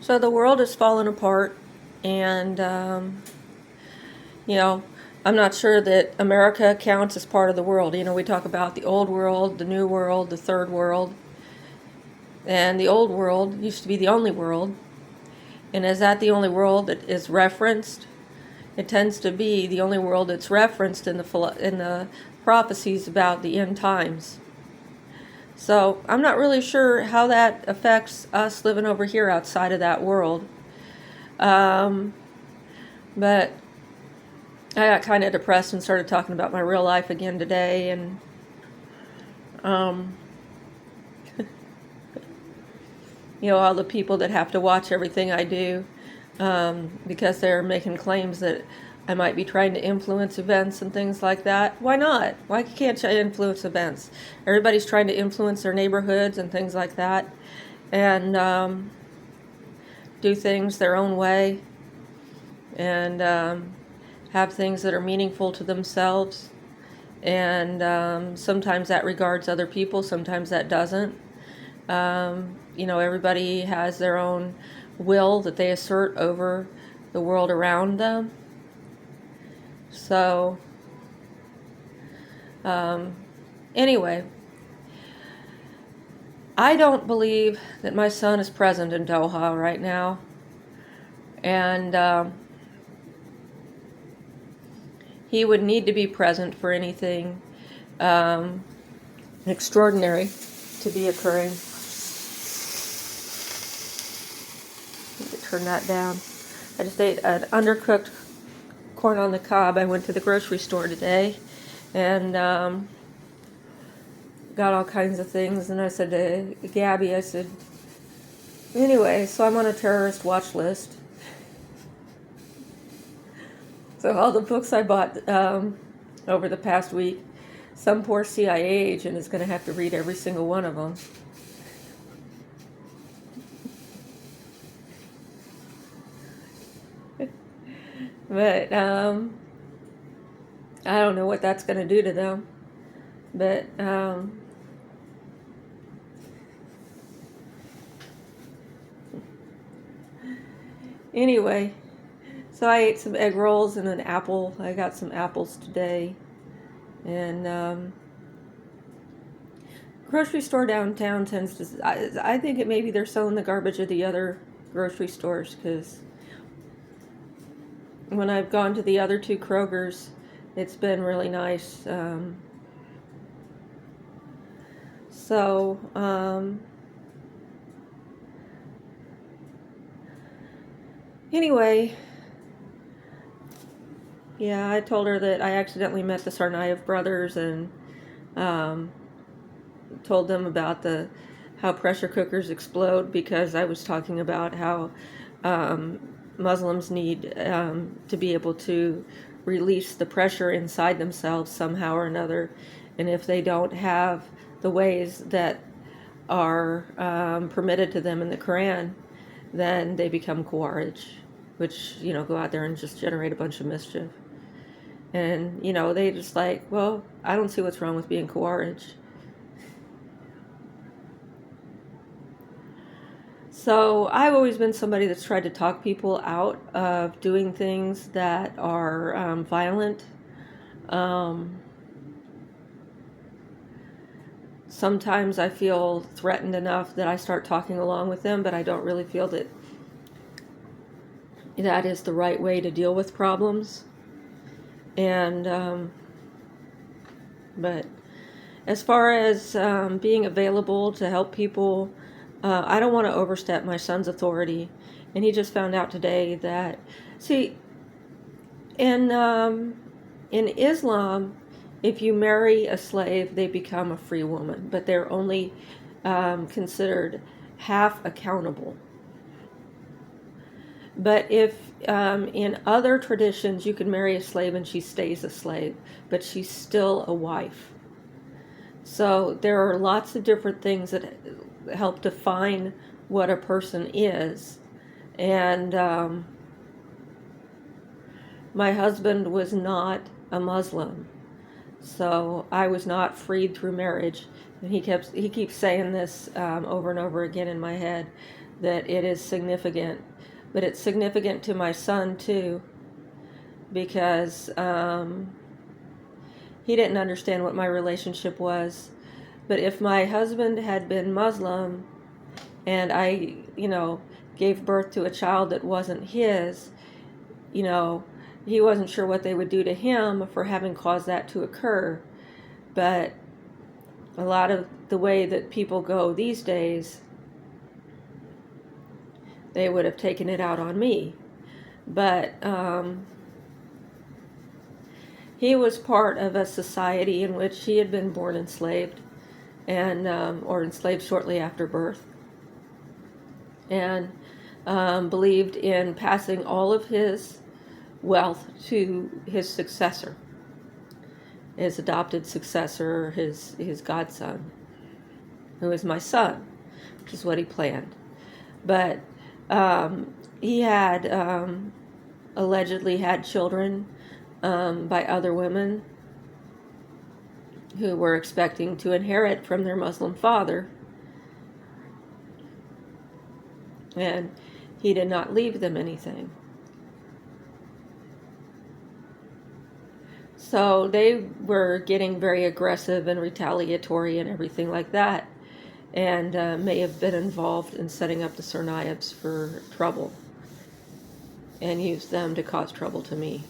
So the world has fallen apart, and you know, I'm not sure that America counts as part of the world. We talk about the old world, the new world, the third world, and the old world used to be the only world. And is that the only world that is referenced? It tends to be the only world that's referenced in the prophecies about the end times. So I'm not really sure how that affects us living over here outside of that world. Um, but I got kind of depressed and started talking about my real life again today, and um, all the people that have to watch everything I do because they're making claims that I might be trying to influence events and things like that. Why not? Why can't I influence events? Everybody's trying to influence their neighborhoods and things like that, and do things their own way, and have things that are meaningful to themselves. And sometimes that regards other people, sometimes that doesn't. Everybody has their own will that they assert over the world around them. So, anyway, I don't believe that my son is present in Doha right now. And he would need to be present for anything extraordinary to be occurring. Turn that down. I just ate an undercooked corn on the cob. I went to the grocery store today and got all kinds of things. And I said to Gabby, anyway, so I'm on a terrorist watch list. So all the books I bought over the past week, some poor CIA agent is going to have to read every single one of them. But I don't know what that's going to do to them. But anyway, so I ate some egg rolls and an apple. I got some apples today. And grocery store downtown tends to, I think it maybe they're selling the garbage of the other grocery stores, because when I've gone to the other two Krogers, it's been really nice. Anyway, yeah, I told her that I accidentally met the Tsarnaev brothers and told them about how pressure cookers explode, because I was talking about how Muslims need to be able to release the pressure inside themselves somehow or another, and if they don't have the ways that are permitted to them in the Quran, then they become Khawarij, which go out there and just generate a bunch of mischief. And they just like, well, I don't see what's wrong with being Khawarij. So I've always been somebody that's tried to talk people out of doing things that are violent. Sometimes I feel threatened enough that I start talking along with them, but I don't really feel that that is the right way to deal with problems. And but as far as being available to help people, I don't want to overstep my son's authority. And he just found out today that, see, in Islam, if you marry a slave, they become a free woman, but they're only considered half accountable. But if in other traditions you can marry a slave and she stays a slave, but she's still a wife. So there are lots of different things that help define what a person is. And my husband was not a Muslim, so I was not freed through marriage. And he keeps saying this over and over again in my head, that it is significant. But it's significant to my son too, because he didn't understand what my relationship was. But if my husband had been Muslim and I, gave birth to a child that wasn't his, you know, he wasn't sure what they would do to him for having caused that to occur. But a lot of the way that people go these days, they would have taken it out on me. But he was part of a society in which he had been born enslaved, and or enslaved shortly after birth, and believed in passing all of his wealth to his successor, his adopted successor, his godson, who is my son, which is what he planned. But he had allegedly had children by other women who were expecting to inherit from their Muslim father, and he did not leave them anything. So they were getting very aggressive and retaliatory and everything like that, and may have been involved in setting up the Tsarnaevs for trouble and used them to cause trouble to me.